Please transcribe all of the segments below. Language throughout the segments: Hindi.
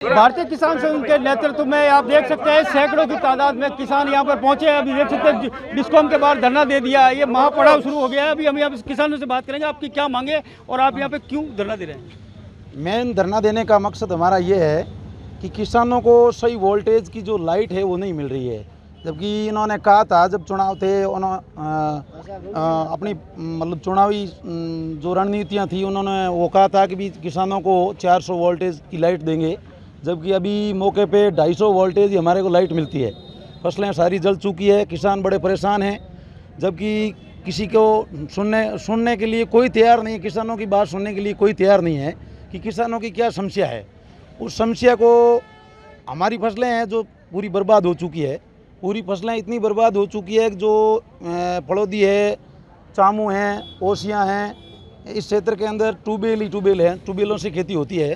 भारतीय किसान संघ के नेतृत्व में आप देख सकते हैं सैकड़ों की तादाद में किसान यहाँ पर पहुंचे हैं। अभी देख सकते हैं डिस्कॉम के बाहर धरना दे दिया है। ये महापड़ाव शुरू हो गया है। अभी हम यहाँ किसानों से बात करेंगे, आपकी क्या मांगे और आप यहाँ पे क्यों धरना दे रहे हैं? मेन धरना देने का मकसद हमारा ये है कि किसानों को सही वोल्टेज की जो लाइट है वो नहीं मिल रही है। जबकि इन्होंने कहा था जब चुनाव थे, उन्होंने अपनी मतलब चुनावी जो रणनीतियाँ थी उन्होंने वो कहा था कि भी किसानों को 400 वोल्टेज की लाइट देंगे। जबकि अभी मौके पे 250 वोल्टेज ही हमारे को लाइट मिलती है। फसलें सारी जल चुकी है, किसान बड़े परेशान हैं। जबकि किसी को सुनने के लिए कोई तैयार नहीं है, किसानों की बात सुनने के लिए कोई तैयार नहीं है कि किसानों की क्या समस्या है। उस समस्या को हमारी फसलें हैं जो पूरी बर्बाद हो चुकी है। पूरी फसलें इतनी बर्बाद हो चुकी है कि जो फड़ौदी है, चामू हैं, ओसियाँ हैं, इस क्षेत्र के अंदर ट्यूबवेल ही ट्यूबवेल हैं, ट्यूबवेलों से खेती होती है।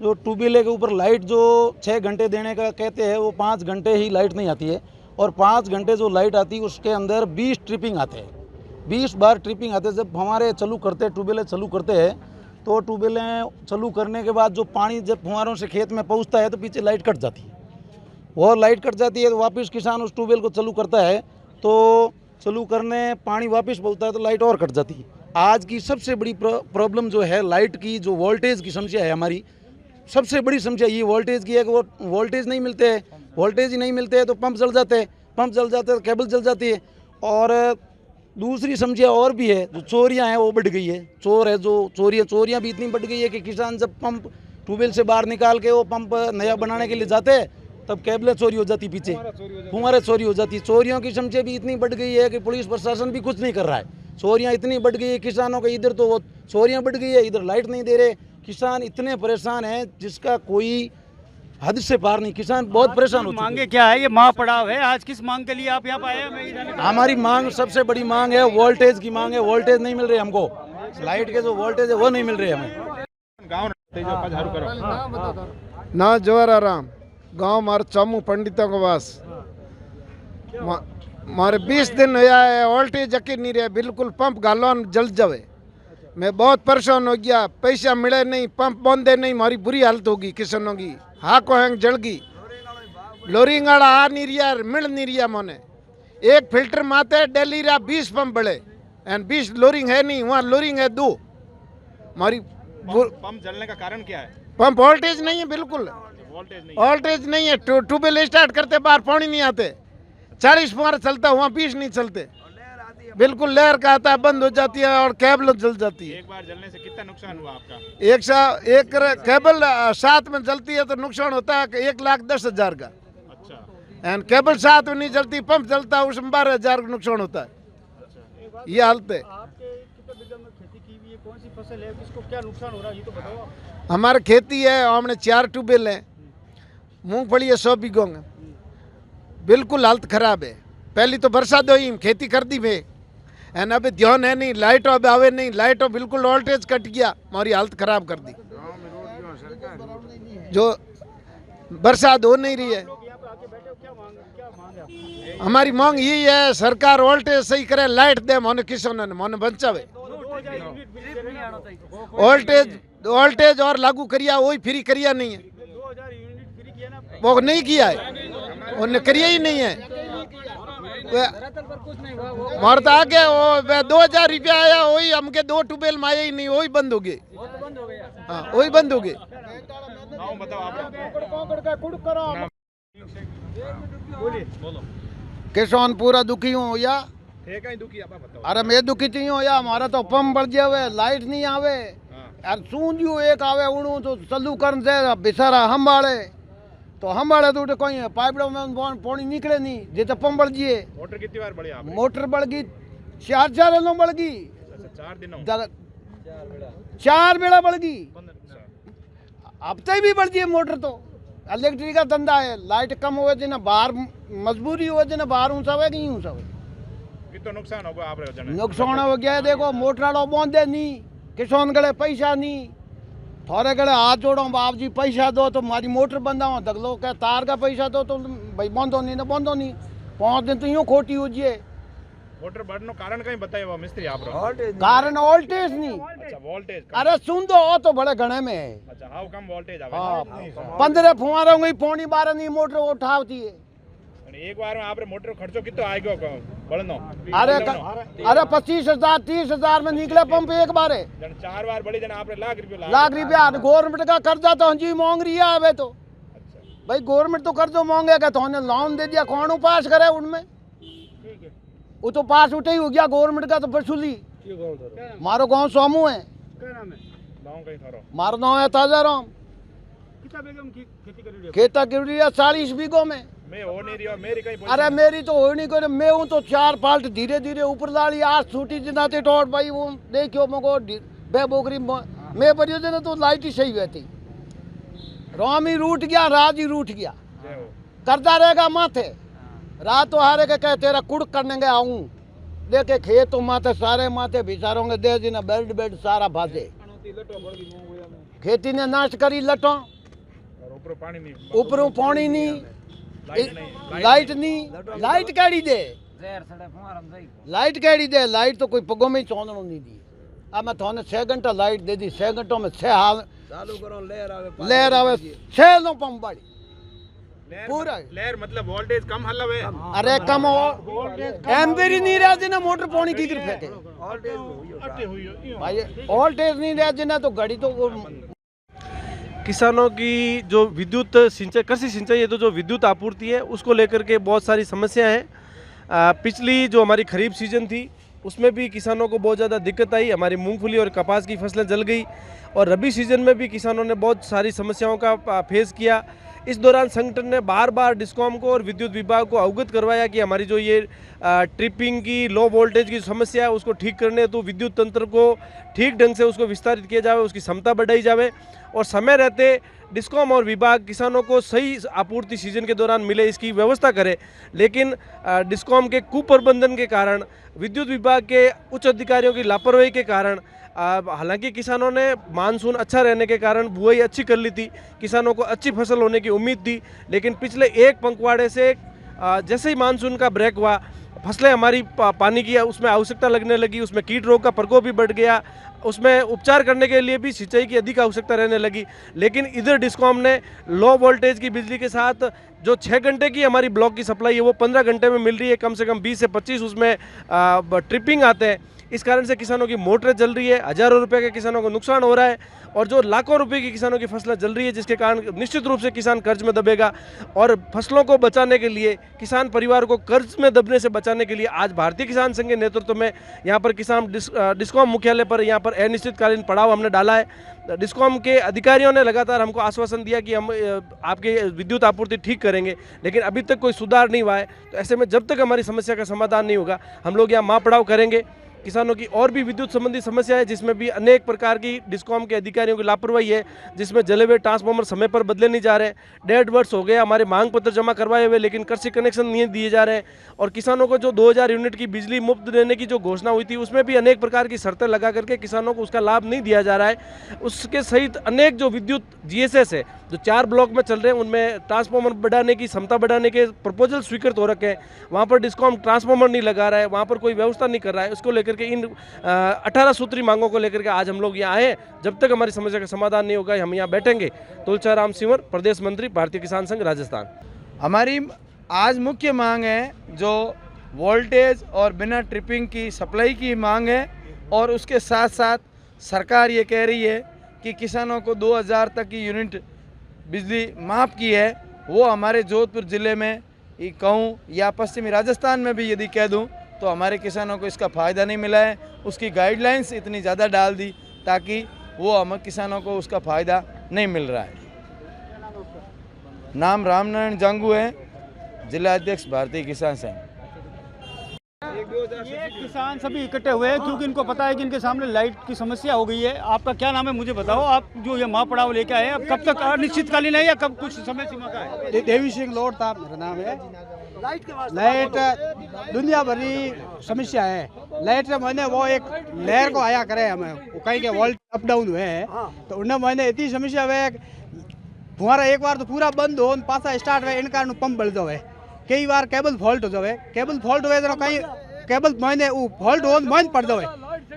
जो ट्यूबवेल के ऊपर लाइट जो 6 घंटे देने का कहते हैं वो 5 घंटे ही लाइट नहीं आती है। और 5 घंटे जो लाइट आती है उसके अंदर 20 ट्रिपिंग आते हैं, 20 बार ट्रिपिंग आते हैं। जब हमारे चालू करते हैं ट्यूबवेलें चालू करते हैं तो ट्यूबवेलें चालू करने के बाद जो पानी जब फुहारों से खेत में पहुंचता है तो पीछे लाइट कट जाती है। और लाइट कट जाती है तो वापस किसान उस ट्यूबवेल को चालू करता है तो चालू करने पानी वापस पहुंचता है तो लाइट और कट जाती है। आज की सबसे बड़ी प्रॉब्लम जो है लाइट की, जो वोल्टेज की समस्या है, हमारी सबसे बड़ी समस्या ये वोल्टेज की है कि वो वोल्टेज नहीं मिलते हैं। वोल्टेज ही नहीं मिलते हैं तो पंप जल जाते हैं, पंप जल जाते हैं तो केबल जल जाती है। और दूसरी समस्या और भी है, जो चोरियां हैं वो बढ़ गई है। चोर है जो चोरियां भी इतनी बढ़ गई है कि किसान जब पंप ट्यूबवेल से बाहर निकाल के वो पंप नया बनाने के लिए जाते हैं तब केबलें चोरी हो जाती, पीछे फुहारें चोरी हो जाती। चोरियों की समस्या भी इतनी बढ़ गई है कि पुलिस प्रशासन भी कुछ नहीं कर रहा है। चोरियां इतनी बढ़ गई है किसानों के, इधर तो वो चोरियां बढ़ गई है, इधर लाइट नहीं दे रहे। किसान इतने परेशान हैं जिसका कोई हद से पार नहीं। किसान बहुत परेशान हो चुके हैं। मांगे क्या है? ये महापड़ाव है, आज किस मांग के लिए आप यहाँ पे आए हैं? हमारी मांग, सबसे बड़ी मांग है वोल्टेज की मांग है। वोल्टेज नहीं मिल रही हमको, लाइट के जो वोल्टेज है वो नहीं मिल रही हमें। ना जोराराम गांव मारे चामू पंडितों के पास मारे 20 दिन होया है, वोल्टेज यकीन नहीं रहा, बिल्कुल पंप गालो जल जावे। मैं बहुत परेशान हो गया, पैसा मिले नहीं, पंप बंदे नहीं, हमारी बुरी हालत होगी किसानों की। हाको हैंग जल गई, लोरिंगाड़ा आ नहीं रिया, मिल नहीं रिया। मोने एक फिल्टर माते डेली रहा 20 पंप बड़े एंड 20 लोरिंग है नहीं, वहाँ लोरिंग है 2। हमारी पंप जलने का कारण क्या है? पंप वोल्टेज नहीं है, बिल्कुल वोल्टेज नहीं है। ट्यूबवेल स्टार्ट करते बाहर पानी नहीं आते, 40 फुहार चलता, वहाँ 20 नहीं चलते। बिल्कुल लहर का आता है, बंद हो जाती है और केबल जल जाती है। एक बार जलने से कितना नुकसान हुआ आपका? एक केबल साथ में जलती है तो नुकसान होता है 1,10,000 का। अच्छा। एंड केबल साथ में नहीं जलती, पंप जलता है, उसमें 12,000 का नुकसान होता है। अच्छा। ये हालत है। कौन सी फसल है, किसको क्या नुकसान हो रहा है ये तो बताओ। हमारे खेती है, हमने 4 ट्यूबवेल है, मूंगफली है 100 बीघों में। बिल्कुल हालत खराब है। पहली तो बरसात हुई, खेती कर दी भाई, एंड अभी ध्यान है नहीं, लाइट अब आवे नहीं, लाइट बिल्कुल वोल्टेज कट गया, हमारी हालत खराब कर दी। जो बरसात हो नहीं रही है, हमारी मांग यही है सरकार वोल्टेज सही करे, लाइट दे, मोने किसानों ने मोने बचावे। वोल्टेज और लागू करिया, वही फ्री करिया नहीं है, वो नहीं किया है, उन्होंने करिया ही नहीं है। मरता आगे वो 2000 रुपया आया, वही हमके 2 ट्यूबवेल में आया ही नहीं, वही बंद हो गए। हाँ, वही बंद हो गए। किसान पूरा दुखी हूँ या अरे मैं दुखी चाहिए हो या, हमारा तो पंप बढ़ जावे, लाइट नहीं आवे यार। सूंझू एक आवे उड़ू तो चालू कर दे बेचारा हम बाड़े तो कोई पाइपड़ों में पानी निकले नहीं, जैसे पंप बढ़ जिए। मोटर कितनी बार बढ़ी आपने? मोटर बढ़ गई 4 दिनों बढ़ गई, 4 दिनों 4 बेड़ा बढ़ गई। अब तक भी बढ़ गई मोटर तो। इलेक्ट्रिक का धंधा है, लाइट कम हुए थे ना, बाहर मजबूरी हुए थे ना, बाहर ऊँचा हुआ कि ऊँचा हुआ। कितना नुकसान होगा आप? नुकसान हो गया, देखो मोटर बांधे नहीं, किसान गले पैसा नहीं, थोड़े गले हाथ जोड़ो बाप जी पैसा दो तो हमारी मोटर बंदा तक लो, क्या तार का पैसा दो तो भाई बंदो नहीं ना बंदो नहीं, 5 दिन तो यूँ खोटी हो जाए। मोटर बढ़ने कारण कहीं बताइए वो मिस्त्री आप? कारण वोल्टेज नहीं, अच्छा वोल्टेज अरे सुन दो ओ तो बड़े घने में है। अच्छा हाउ कम वोल्टेज आवे हाँ 15 फुहारों की पौनी 12 नी मोटर उठावती है। एक बार में आपरे मोटर खर्चो कितो आएगो बळनो अरे 25,000 30,000 में निकले पंप एक बार है। जन 4 बार बड़ी जन आपरे लाख रुपया गवर्नमेंट का कर्जा तो हंजी मांग रही है अबे तो। भाई गवर्नमेंट तो कर्जो मांगेगा तो हमने लोन दे दिया कौन पास करे उनमें वो तो पास उठे ही हो गया गवर्नमेंट का तो वसूली। मारो गांव सोमू है मारो गांव है ताजा राम खेता गिर रही है 40 बीघों में। मैं हो नहीं रही मेरी कहीं अरे मेरी तो हो नहीं करे मैं हूँ तो 4 पाल्ट धीरे धीरे ऊपर डाली आज छूटी जिनाते टोट भाई वो देखियो मको बे बोकरी मैं परियो दिन तो लाइट ही सही रहती राम ही रूठ गया राज ही रूठ गया करता रहेगा माथे रात तो हारे के कहे तेरा कुड़ करने गए आऊं देखे खेत तो माथे सारे माथे भिसारोंगे दे दिन बेड बेड सारा भाजे खेती ने नाश करी लटों ऊपरों पानी नहीं लाइट नहीं लाइट कैडी दे लाइट तो कोई पगों में ही चौंदड़ों नहीं दी। अब मैं थोने 6 घंटा लाइट दे दी 6 घंटों में 6 हाल लहर आवे 6 नो पंप बाड़ी पूरा लहर मतलब वोल्टेज कम हल्ला है। अरे कम हो एम्पीयर ही नहीं रहा जिना मोटर पानी की तरफ फेंके भाई वोल्टेज नहीं रहा जिना तो गाड़ी तो किसानों की जो विद्युत सिंचाई कृषि सिंचाई है तो जो विद्युत आपूर्ति है उसको लेकर के बहुत सारी समस्या हैं। पिछली जो हमारी खरीफ सीजन थी उसमें भी किसानों को बहुत ज़्यादा दिक्कत आई। हमारी मूंगफली और कपास की फसलें जल गई और रबी सीजन में भी किसानों ने बहुत सारी समस्याओं का फेस किया। इस दौरान संगठन ने बार बार डिस्कॉम को और विद्युत विभाग को अवगत करवाया कि हमारी जो ये ट्रिपिंग की लो वोल्टेज की समस्या है उसको ठीक करने तो विद्युत तंत्र को ठीक ढंग से उसको विस्तारित किया जाए उसकी क्षमता बढ़ाई जाए और समय रहते डिस्कॉम और विभाग किसानों को सही आपूर्ति सीजन के दौरान मिले इसकी व्यवस्था करे। लेकिन डिस्कॉम के कुप्रबंधन के कारण विद्युत विभाग के उच्च अधिकारियों की लापरवाही के कारण हालांकि किसानों ने मानसून अच्छा रहने के कारण बुआई अच्छी कर ली थी किसानों को अच्छी फसल होने की उम्मीद थी। लेकिन पिछले एक पंखवाड़े से जैसे ही मानसून का ब्रेक हुआ फसलें हमारी पानी की उसमें आवश्यकता लगने लगी उसमें कीट रोग का प्रकोप भी बढ़ गया उसमें उपचार करने के लिए भी सिंचाई की अधिक आवश्यकता रहने लगी। लेकिन इधर डिस्कॉम ने लो वोल्टेज की बिजली के साथ जो 6 घंटे की हमारी ब्लॉक की सप्लाई है वो 15 घंटे में मिल रही है। कम से कम 20 से 25 उसमें ट्रिपिंग आते हैं। इस कारण से किसानों की मोटरें जल रही है हज़ारों रुपए के किसानों को नुकसान हो रहा है और जो लाखों रुपए की किसानों की फसलें जल रही है जिसके कारण निश्चित रूप से किसान कर्ज में दबेगा। और फसलों को बचाने के लिए किसान परिवार को कर्ज में दबने से बचाने के लिए आज भारतीय किसान संघ के नेतृत्व में यहाँ पर किसान डिस्कॉम मुख्यालय पर यहाँ पर अनिश्चितकालीन पड़ाव हमने डाला है। डिस्कॉम के अधिकारियों ने लगातार हमको आश्वासन दिया कि हम आपके विद्युत आपूर्ति ठीक करेंगे लेकिन अभी तक कोई सुधार नहीं हुआ है। तो ऐसे में जब तक हमारी समस्या का समाधान नहीं होगा हम लोग यहाँ माँ पड़ाव करेंगे। किसानों की और भी विद्युत संबंधी समस्या है जिसमें भी अनेक प्रकार की डिस्कॉम के अधिकारियों की लापरवाही है जिसमें जले हुए ट्रांसफार्मर समय पर बदले नहीं जा रहे। 1.5 वर्ष हो गए हमारे मांग पत्र जमा करवाए हुए लेकिन कृषि कनेक्शन नहीं दिए जा रहे और किसानों को जो 2000 यूनिट की बिजली मुफ्त देने की जो घोषणा हुई थी उसमें भी अनेक प्रकार की शर्तें लगा करके किसानों को उसका लाभ नहीं दिया जा रहा है। उसके सहित अनेक जो विद्युत GSS है जो 4 ब्लॉक में चल रहे हैं उनमें ट्रांसफार्मर बढ़ाने की क्षमता बढ़ाने के प्रपोजल स्वीकृत हो रखे हैं। वहाँ पर डिस्कॉम ट्रांसफार्मर नहीं लगा रहा है वहाँ पर कोई व्यवस्था नहीं कर रहा है। उसको लेकर के इन 18 सूत्री मांगों को लेकर के आज हम लोग यहाँ आए। जब तक हमारी समस्या का समाधान नहीं होगा हम यहाँ बैठेंगे। तुलसीराम सिंवर प्रदेश मंत्री भारतीय किसान संघ राजस्थान। हमारी आज मुख्य मांग है जो वोल्टेज और बिना ट्रिपिंग की सप्लाई की मांग है और उसके साथ साथ सरकार ये कह रही है कि किसानों को 2000 तक की यूनिट बिजली माफ़ की है। वो हमारे जोधपुर ज़िले में कहूँ या पश्चिमी राजस्थान में भी यदि कह दूँ तो हमारे किसानों को इसका फ़ायदा नहीं मिला है। उसकी गाइडलाइंस इतनी ज़्यादा डाल दी ताकि वो हम किसानों को उसका फ़ायदा नहीं मिल रहा है। नाम रामनारायण जांगू है, जिला अध्यक्ष भारतीय किसान संघ। ये किसान सभी इकट्ठे हुए हैं क्योंकि इनको पता है कि इनके सामने लाइट की समस्या हो गई है। आपका क्या नाम है मुझे बताओ, आप जो ये माँ पड़ाव लेके आए अब कब तक अनिश्चितकालीन है या कब कुछ समय सीमा का है? देवी सिंह लोड था मेरा नाम है। लाइट दुनिया भरी समस्या है। लाइट से मैंने वो एक लहर को आया करे हमें वो कहीं के वोल्ट अप डाउन हुए हैं तो उन्हें मैंने इतनी समस्या हुए फुहारा एक बार तो पूरा बंद हो पासा स्टार्ट हुए इन कारण पंप बढ़ जाए। कई बार केबल फॉल्ट हो जाए। केबल फॉल्ट हुए तो कहीं केबल मैंने वो फॉल्ट हो मैंने पड़ जाए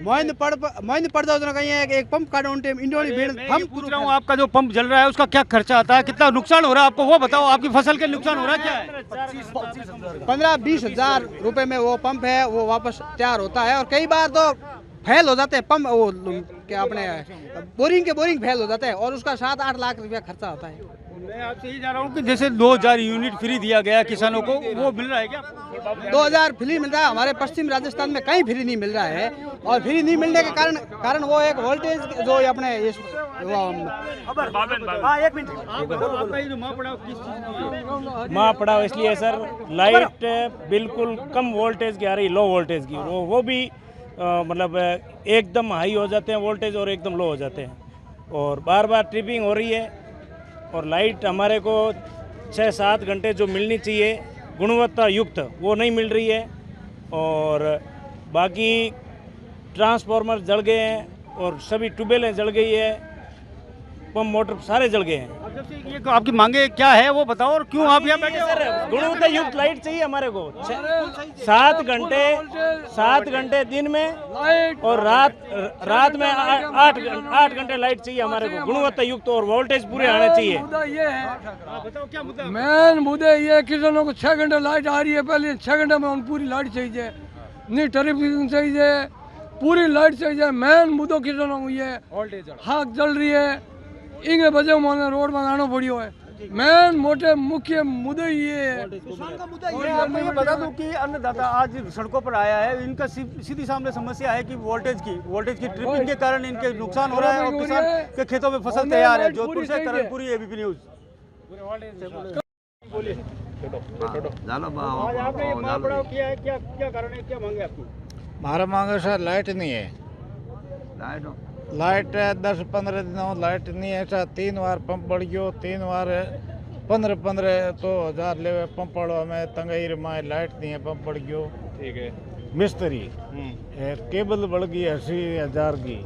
मोइन पड़ जाओ तो कहीं एक पंप काटो उन टाइम इंडोली भीड़ हम पूछ रहा हूँ, आपका जो पंप जल रहा है उसका क्या खर्चा आता है, कितना नुकसान हो रहा है आपको, वो बताओ। आपकी फसल के नुकसान हो रहा है क्या है? 15-20 हज़ार रुपए में वो पंप है वो वापस तैयार होता है, और कई बार तो फेल हो जाते हैं पंप, वो क्या अपने बोरिंग फेल हो जाता है, और उसका 7-8 लाख रुपया खर्चा होता है। मैं आपसे ये जा रहा हूँ कि जैसे 2000 यूनिट फ्री दिया गया किसानों को, वो मिल रहा है क्या? 2000 फ्री मिल रहा है, हमारे पश्चिम राजस्थान में कहीं फ्री नहीं मिल रहा है, और फ्री नहीं मिलने के कारण वो एक वोल्टेज जो अपने आपका ये जो माँ पड़ा किस चीज़ की? माँ पड़ा इसलिए सर, लाइट बिल्कुल कम वोल्टेज की आ रही, लो वोल्टेज की, वो भी मतलब एकदम हाई हो जाते हैं वोल्टेज और एकदम लो हो जाते हैं, और बार बार ट्रिपिंग हो रही है, और लाइट हमारे को 6-7 घंटे जो मिलनी चाहिए गुणवत्ता युक्त वो नहीं मिल रही है, और बाकी ट्रांसफार्मर जल गए हैं और सभी ट्यूबवेलें जल गई है, पंप मोटर सारे जल गए हैं। अब जब से ये आपकी मांगे क्या है वो बताओ, और क्यों आप यहाँ बैठे हो? सर गुणवत्ता युक्त लाइट चाहिए हमारे को, 7 घंटे दिन में, और रात में 8 घंटे लाइट चाहिए हमारे को, गुणवत्ता युक्त, और वोल्टेज पूरे आने चाहिए। ये है बताओ क्या मुद्दा है? मेन मुद्दे ये किसानों को 6 घंटे लाइट आ रही है, पहले 6 घंटे में उन पूरी लाइट चाहिए, नहीं टेरिफिकेशन चाहिए, पूरी लाइट चाहिए। मेन मुद्दों किसानों को ये हाथ जल रही है, इनके वजह में रोड बनाना पड़ियो है। मेन मोटे मुख्य मुद्दे ये है। और आपको ये बता दूं कि अन्नदाता आज सड़कों पर आया है, इनका सीधी सामने समस्या है कि वोल्टेज की ट्रिपिंग के कारण इनके नुकसान हो रहा है, और किसान के खेतों में फसल तैयार है। जोधपुर से करणपुरी, एबीपी न्यूज। बोलिए। आज आपने ये माँ पड़ाव किया है, क्या कारण है, क्या मांगे आपकी? हमारा मांगे सर लाइट नहीं है, लाइट 10-15 दिनों लाइट नहीं है सर। 3 बार पंप बढ़ गयो, 3 बार 15 तो हजार ले पंप पड़ो में तंगई में लाइट नहीं है, पंप बढ़ गयो। ठीक है। मिस्त्री केबल बढ़ गई 80,000 की,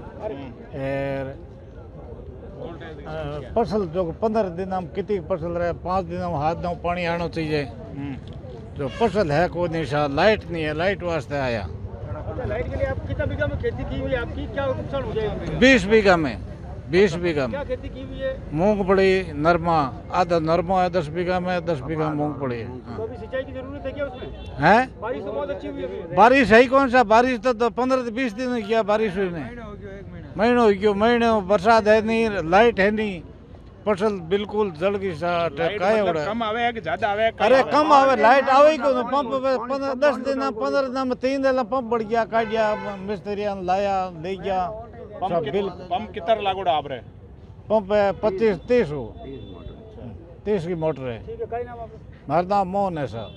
फसल जो 15 दिन हम कितनी फसल रहे, 5 दिन हम हाथ दो पानी आना चाहिए, जो फसल है को नहीं सर, लाइट नहीं है, लाइट वास्ते आया। लाइट के लिए आप कितना बीघा में खेती की हुई है आपकी, क्या नुकसान हो जाएगा? 20 बीघा में, 20 बीघा में क्या खेती की हुई है? मूंगफली, नरमा, आधा नरमा है 10 बीघा में, 10 बीघा मूंगफली है। तो अभी सिंचाई की जरूरत है क्या उसमें? हैं? बारिश तो बहुत अच्छी हुई है। बारिश है ही कौन सा, बारिश तो 15-20 दिन किया बारिश हुई नहीं, महीनों हो गयो, महीने बरसात है नहीं, लाइट है नहीं, फसल बिल्कुल जल गई सा। कम आवे कि ज्यादा आवे? अरे कम आवे, लाइट आवे ही क्यों, पंप 10 दिन 15 दिन में 3 दिन पंप बढ़ गया, काट गया, मिस्त्री लाया ले गया सब बिल। पंप कितना लागोड़ा आप रहे? पंप है 25-30 की मोटर है। ठीक है, क्या नाम आपका? हमारा नाम मोहन है सर।